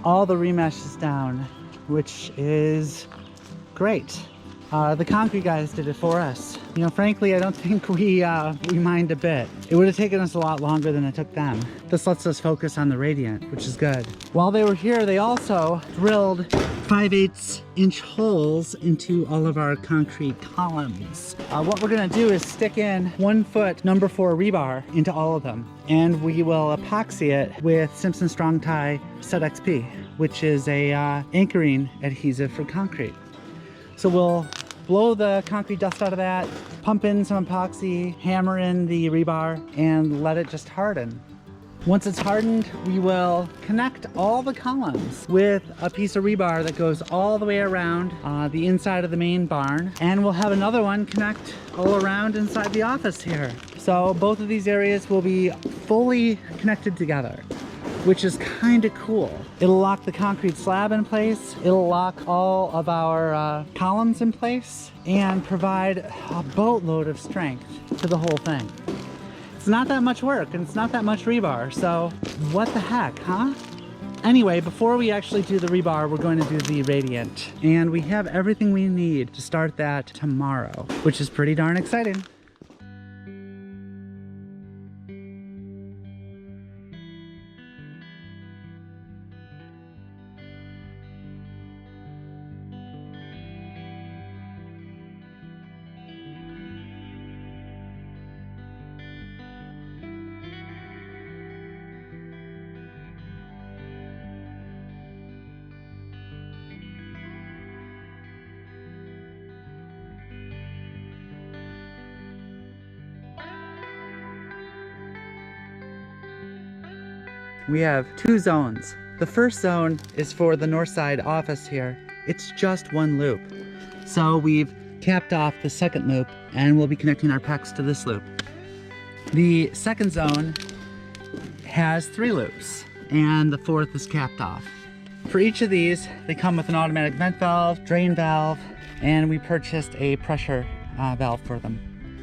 all the remesh is down, which is great. The concrete guys did it for us. You know, frankly, I don't think we mind a bit. It would have taken us a lot longer than it took them. This lets us focus on the radiant, which is good. While they were here, they also drilled 5/8" holes into all of our concrete columns. What we're gonna do is stick in 1 foot number 4 rebar into all of them, and we will epoxy it with Simpson Strong Tie Set XP, which is a anchoring adhesive for concrete. So we'll blow the concrete dust out of that, pump in some epoxy, hammer in the rebar, and let it just harden. Once it's hardened, we will connect all the columns with a piece of rebar that goes all the way around the inside of the main barn, and we'll have another one connect all around inside the office here. So both of these areas will be fully connected together, which is kind of cool. It'll lock the concrete slab in place, it'll lock all of our columns in place, and provide a boatload of strength to the whole thing. It's not that much work, and it's not that much rebar, so what the heck, huh? Anyway, before we actually do the rebar, we're going to do the radiant, and we have everything we need to start that tomorrow, which is pretty darn exciting. We have 2 zones. The first zone is for the north side office here. It's just 1 loop. So we've capped off the second loop, and we'll be connecting our PEX to this loop. The second zone has 3 loops, and the 4th is capped off. For each of these, they come with an automatic vent valve, drain valve, and we purchased a pressure valve for them.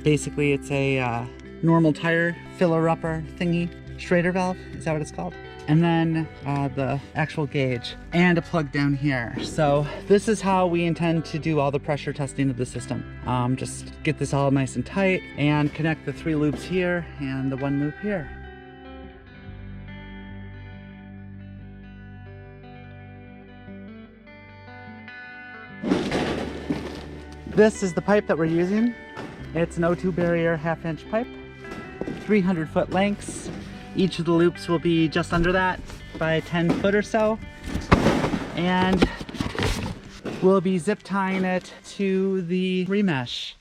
Basically, it's a normal tire filler-upper thingy. Schrader valve, is that what it's called? And then the actual gauge and a plug down here. So this is how we intend to do all the pressure testing of the system. Just get this all nice and tight and connect the 3 loops here and the 1 loop here. This is the pipe that we're using. It's an O2 barrier 1/2" pipe, 300-foot lengths. Each of the loops will be just under that by 10 foot or so. And we'll be zip tying it to the remesh.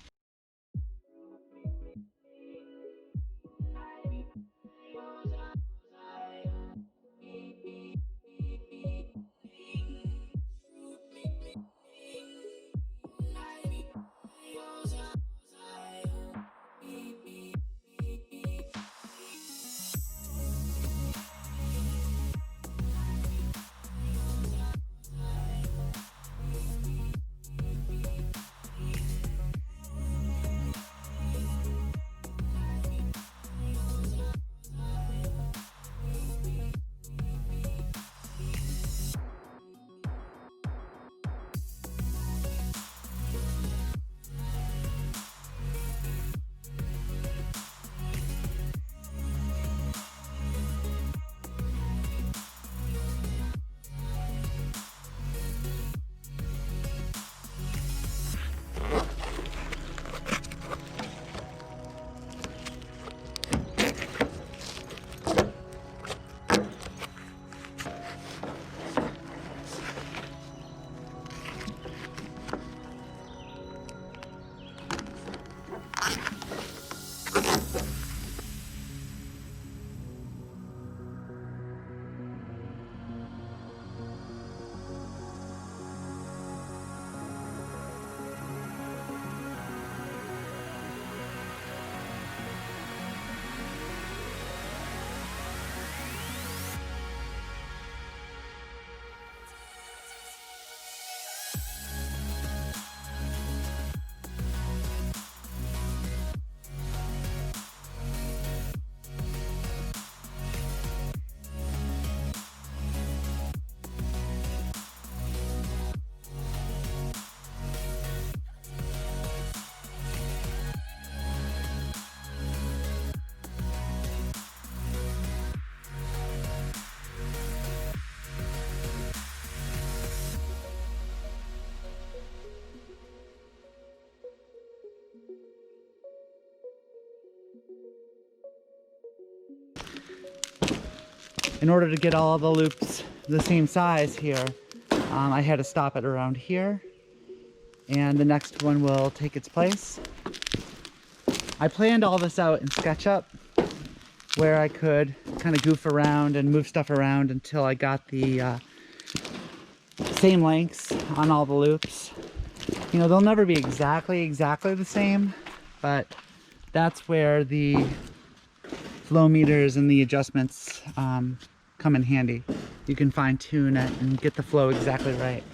in order to get all the loops the same size here, I had to stop it around here, and the next one will take its place. I planned all this out in SketchUp, where I could kind of goof around and move stuff around until I got the same lengths on all the loops. You know, they'll never be exactly the same, but that's where the flow meters and the adjustments come in handy. You can fine tune it and get the flow exactly right.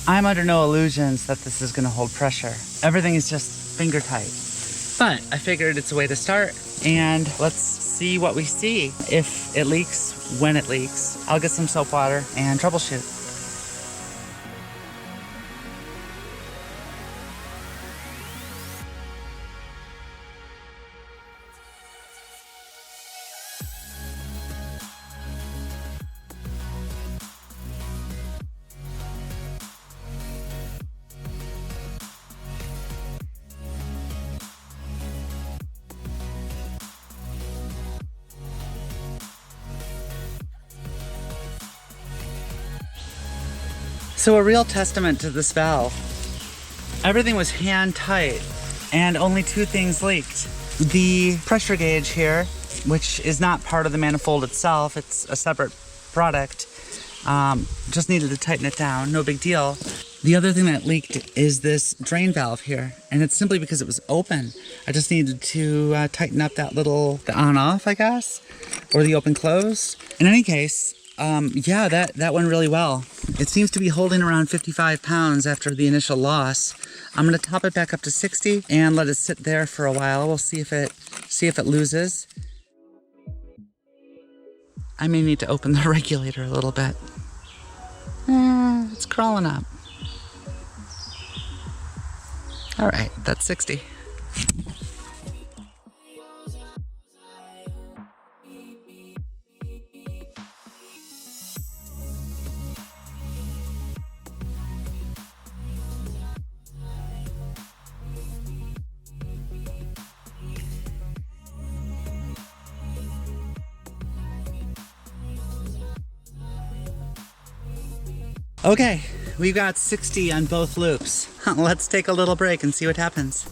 I'm under no illusions that this is going to hold pressure. Everything is just finger tight. But I figured it's a way to start, and let's see what we see. If it leaks, when it leaks, I'll get some soap water and troubleshoot. So a real testament to this valve. Everything was hand tight and only two things leaked. The pressure gauge here, which is not part of the manifold itself, it's a separate product, just needed to tighten it down, no big deal. The other thing that leaked is this drain valve here, and it's simply because it was open. I just needed to tighten up that little, the on-off, I guess, or the open-close. In any case, yeah, that went really well. It seems to be holding around 55 pounds after the initial loss. I'm gonna top it back up to 60 and let it sit there for a while. We'll see if it loses. I may need to open the regulator a little bit. It's crawling up. All right, that's 60. Okay, we've got 60 on both loops. Let's take a little break and see what happens.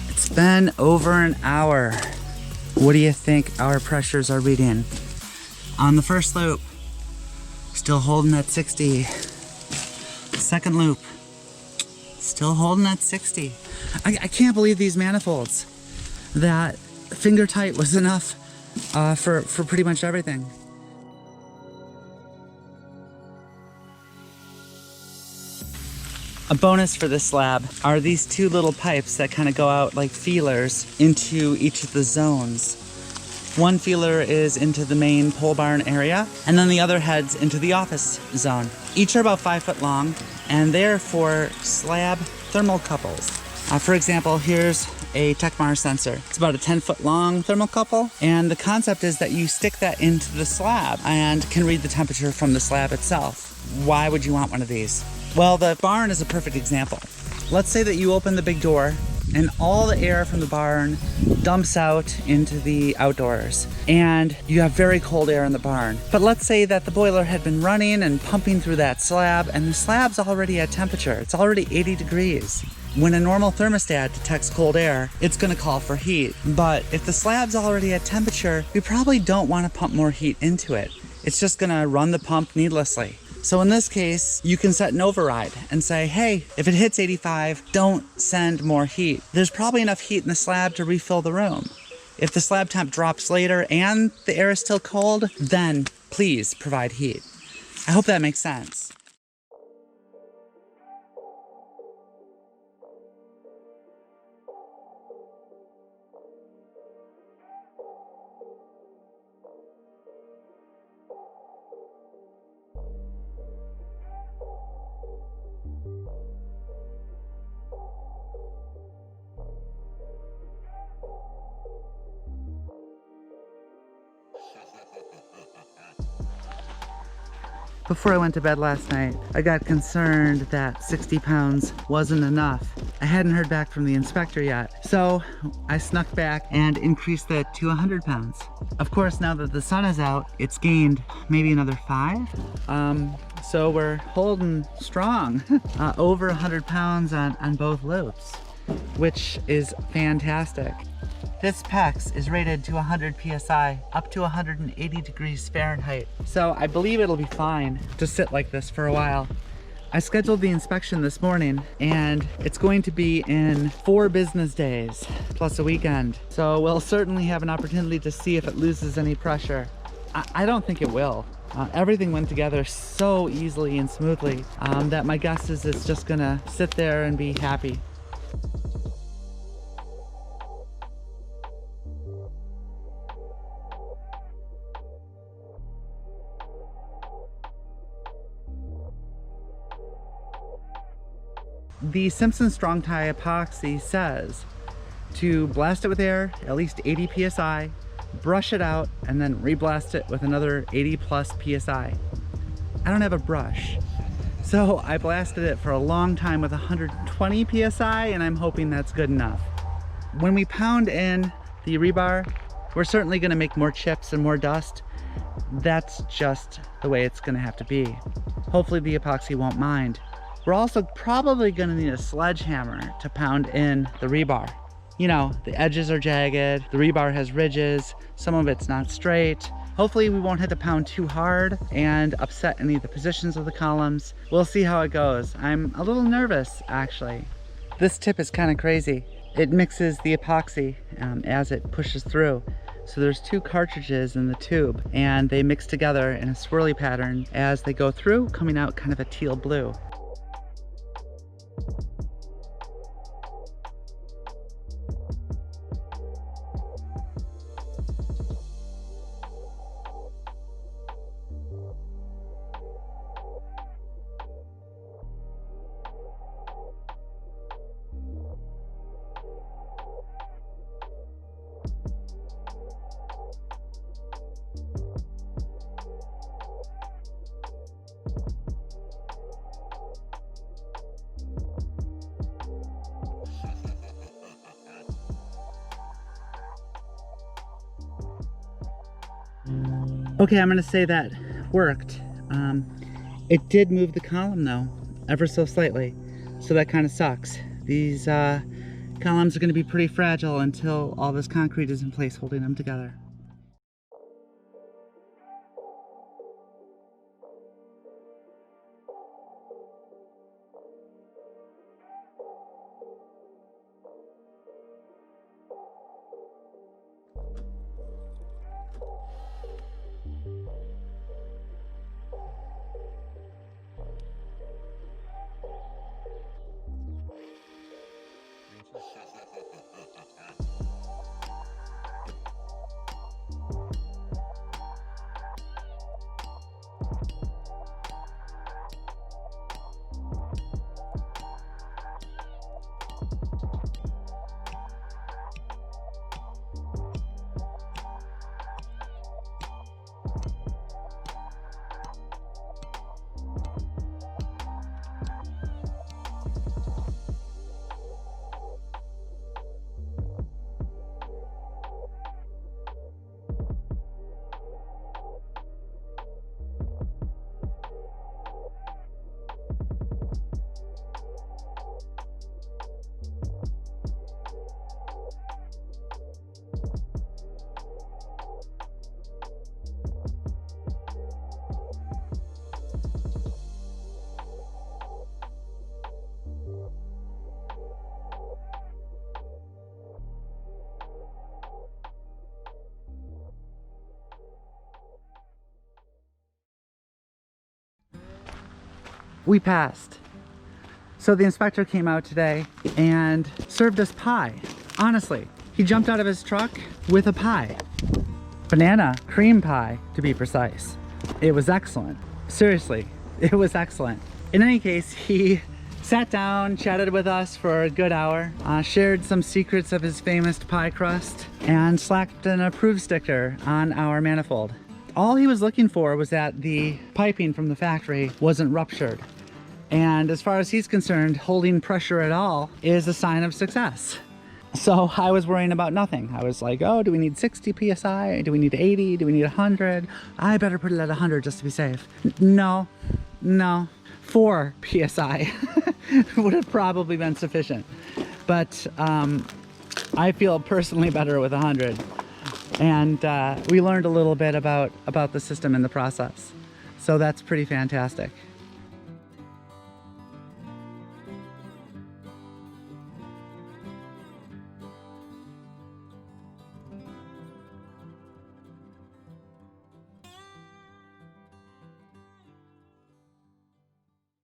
It's been over an hour. What do you think our pressures are reading? On the first loop, still holding at 60. Second loop, still holding at 60. I can't believe these manifolds. That finger tight was enough for pretty much everything. A bonus for this slab are these two little pipes that kind of go out like feelers into each of the zones. One feeler is into the main pole barn area, and then the other heads into the office zone. Each are about 5 foot long, and they're for slab thermocouples. For example, here's a Techmar sensor. It's about a 10-foot long thermocouple, and the concept is that you stick that into the slab and can read the temperature from the slab itself. Why would you want one of these? Well, the barn is a perfect example. Let's say that you open the big door and all the air from the barn dumps out into the outdoors, and you have very cold air in the barn. But let's say that the boiler had been running and pumping through that slab, and the slab's already at temperature. It's already 80 degrees. When a normal thermostat detects cold air, it's going to call for heat. But if the slab's already at temperature, we probably don't want to pump more heat into it. It's just going to run the pump needlessly. So in this case, you can set an override and say, hey, if it hits 85, don't send more heat. There's probably enough heat in the slab to refill the room. If the slab temp drops later and the air is still cold, then please provide heat. I hope that makes sense. Before I went to bed last night, I got concerned that 60 pounds wasn't enough. I hadn't heard back from the inspector yet, so I snuck back and increased that to 100 pounds. Of course, now that the sun is out, it's gained maybe another 5. So we're holding strong, over 100 pounds on both loops, which is fantastic. This PEX is rated to 100 PSI, up to 180 degrees Fahrenheit. So I believe it'll be fine to sit like this for a while. I scheduled the inspection this morning, and it's going to be in 4 business days, plus a weekend. So we'll certainly have an opportunity to see if it loses any pressure. I don't think it will. Everything went together so easily and smoothly that my guess is it's just gonna sit there and be happy. The Simpson Strong Tie epoxy says to blast it with air, at least 80 PSI, brush it out, and then reblast it with another 80 plus PSI. I don't have a brush, so I blasted it for a long time with 120 PSI, and I'm hoping that's good enough. When we pound in the rebar, we're certainly gonna make more chips and more dust. That's just the way it's gonna have to be. Hopefully the epoxy won't mind. We're also probably gonna need a sledgehammer to pound in the rebar. You know, the edges are jagged, the rebar has ridges, some of it's not straight. Hopefully we won't have to pound too hard and upset any of the positions of the columns. We'll see how it goes. I'm a little nervous, actually. This tip is kind of crazy. It mixes the epoxy as it pushes through. So there's 2 cartridges in the tube, and they mix together in a swirly pattern as they go through, coming out kind of a teal blue. Okay, I'm gonna say that worked. It did move the column though, ever so slightly. So that kind of sucks. These columns are gonna be pretty fragile until all this concrete is in place holding them together. we passed. So the inspector came out today and served us pie. Honestly, he jumped out of his truck with a pie. Banana cream pie, to be precise. It was excellent. Seriously, it was excellent. In any case, he sat down, chatted with us for a good hour, shared some secrets of his famous pie crust, and slapped an approve sticker on our manifold. All he was looking for was that the piping from the factory wasn't ruptured. And as far as he's concerned, holding pressure at all is a sign of success. So I was worrying about nothing. I was like, oh, do we need 60 PSI? Do we need 80? Do we need 100? I better put it at 100 just to be safe. No, 4 PSI would have probably been sufficient. But I feel personally better with 100. And we learned a little bit about the system and the process. So that's pretty fantastic.